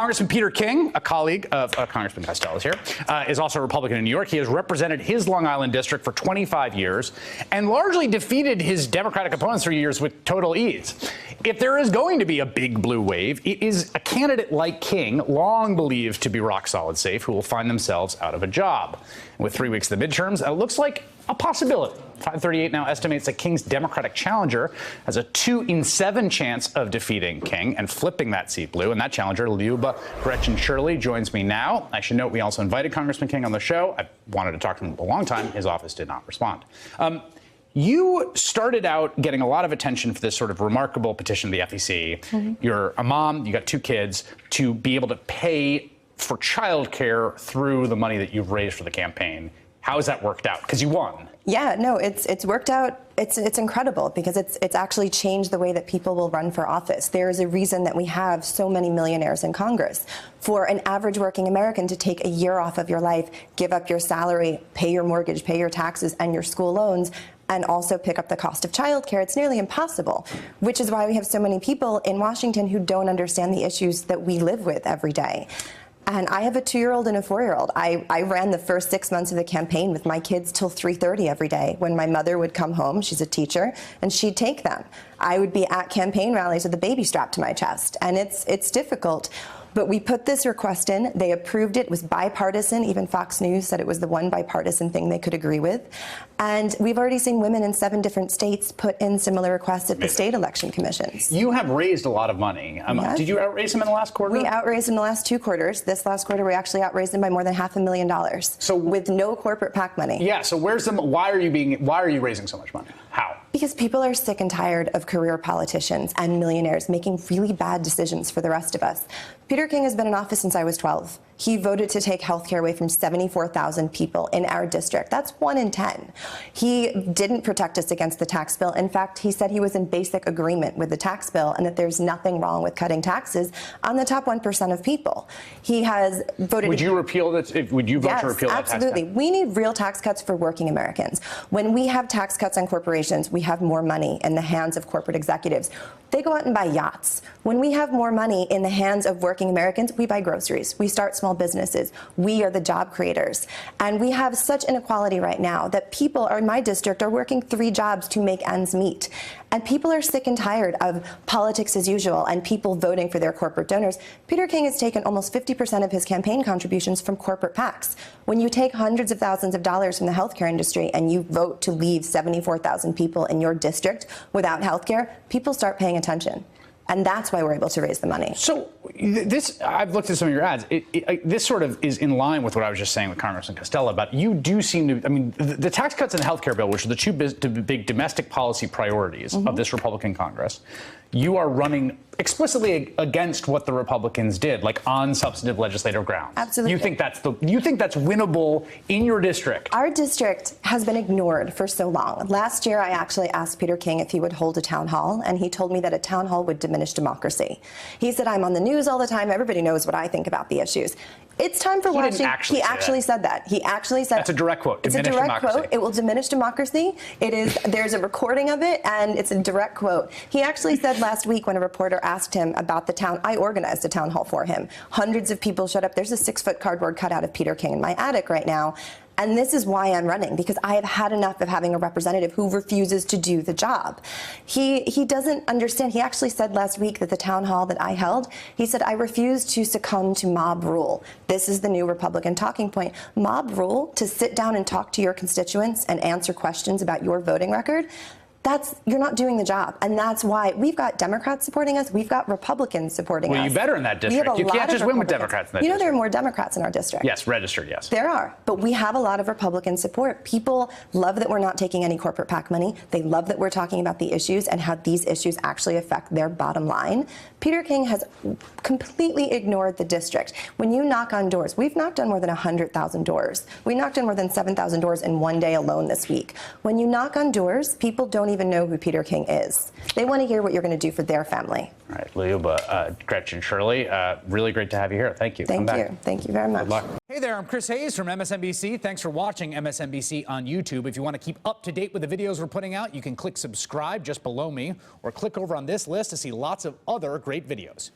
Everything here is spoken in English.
Congressman Peter King, a colleague of Congressman Costello is here, is also a Republican in New York. He has represented his Long Island district for 25 years and largely defeated his Democratic opponents for years with total ease. If there is going to be a big blue wave, it is a candidate like King, long believed to be rock solid safe, who will find themselves out of a job. And with 3 weeks of the midterms, it looks like a possibility. 538 now estimates that King's Democratic challenger has a 2 in 7 chance of defeating King and flipping that seat blue. And that challenger, Liuba Gretchen Shirley, joins me now. I should note we also invited Congressman King on the show. I wanted to talk to him a long time. His office did not respond. You started out getting a lot of attention for this sort of remarkable petition to the FEC. Mm-hmm. You're a mom, you got 2 kids, to be able to pay for childcare through the money that you've raised for the campaign. How has that worked out? Because you won. Yeah, no, it's worked out. It's incredible because it's actually changed the way that people will run for office. There is a reason that we have so many millionaires in Congress. For an average working American to take a year off of your life, give up your salary, pay your mortgage, pay your taxes and your school loans, and also pick up the cost of childcare, it's nearly impossible, which is why we have so many people in Washington who don't understand the issues that we live with every day. And I have a 2-year-old and a 4-year-old. I ran the first 6 months of the campaign with my kids till 3:30 every day. When my mother would come home, she's a teacher, and she'd take them. I would be at campaign rallies with a baby strapped to my chest, and it's difficult. But we put this request in, they approved it, it was bipartisan, even Fox News said it was the one bipartisan thing they could agree with. And we've already seen women in 7 different states put in similar requests at the state election commissions. You have raised a lot of money. Yes. Did you outraise them in the last quarter? We outraised in the last 2 quarters. This last quarter, we actually outraised them by more than $500,000. So with no corporate PAC money. Yeah, so where's the, why are you raising so much money? How? Because people are sick and tired of career politicians and millionaires making really bad decisions for the rest of us. Peter King has been in office since I was 12. He voted to take health care away from 74,000 people in our district. That's 1 in 10. He didn't protect us against the tax bill. In fact, he said he was in basic agreement with the tax bill and that there's nothing wrong with cutting taxes on the top 1% of people. He has voted... Would you repeal that? Would you vote to repeal that tax cut? Absolutely. We need real tax cuts for working Americans. When we have tax cuts on corporations, we have more money in the hands of corporate executives. They go out and buy yachts. When we have more money in the hands of working Americans, we buy groceries. We start small businesses. We are the job creators. And we have such inequality right now that people in my district are working 3 jobs to make ends meet. And people are sick and tired of politics as usual and people voting for their corporate donors. Peter King has taken almost 50% of his campaign contributions from corporate PACs. When you take hundreds of thousands of dollars from the healthcare industry and you vote to leave 74,000 people in your district without healthcare, people start paying attention. And that's why we're able to raise the money. So this, I've looked at some of your ads. This sort of is in line with what I was just saying with Congressman Costello about you do seem to, I mean, the tax cuts and the health care bill, which are the 2 big domestic policy priorities of this Republican Congress, you are running explicitly against what the Republicans did, like on substantive legislative grounds. Absolutely. You think that's winnable in your district? Our district has been ignored for so long. Last year, I actually asked Peter King if he would hold a town hall, and he told me that a town hall would diminish democracy. He said, I'm on the news all the time. Everybody knows what I think about the issues. It's time for Washington. He actually said that. He actually said that's a direct quote. It's a direct quote. It will diminish democracy. It is. There's a recording of it, and it's a direct quote. He actually said last week when a reporter asked him about the town, I organized a town hall for him. Hundreds of people showed up. There's a 6-foot cardboard cutout of Peter King in my attic right now. And this is why I'm running, because I have had enough of having a representative who refuses to do the job. He doesn't understand. He actually said last week that the town hall that I held, he said, I refuse to succumb to mob rule. This is the new Republican talking point. Mob rule, to sit down and talk to your constituents and answer questions about your voting record, you're not doing the job. And that's why we've got Democrats supporting us. We've got Republicans supporting us. Well, you better in that district. You can't just win with Democrats in that district. You know, there are more Democrats in our district. Yes, registered, yes. There are. But we have a lot of Republican support. People love that we're not taking any corporate PAC money. They love that we're talking about the issues and how these issues actually affect their bottom line. Peter King has completely ignored the district. When you knock on doors, we've knocked on more than 100,000 doors. We knocked on more than 7,000 doors in one day alone this week. When you knock on doors, people don't even know who Peter King is. They want to hear what you're going to do for their family. All right, Liuba, Gretchen Shirley, really great to have you here. Thank you. Thank you. Thank you very much. Good luck. Hey there, I'm Chris Hayes from MSNBC. Thanks for watching MSNBC on YouTube. If you want to keep up to date with the videos we're putting out, you can click subscribe just below me or click over on this list to see lots of other great videos.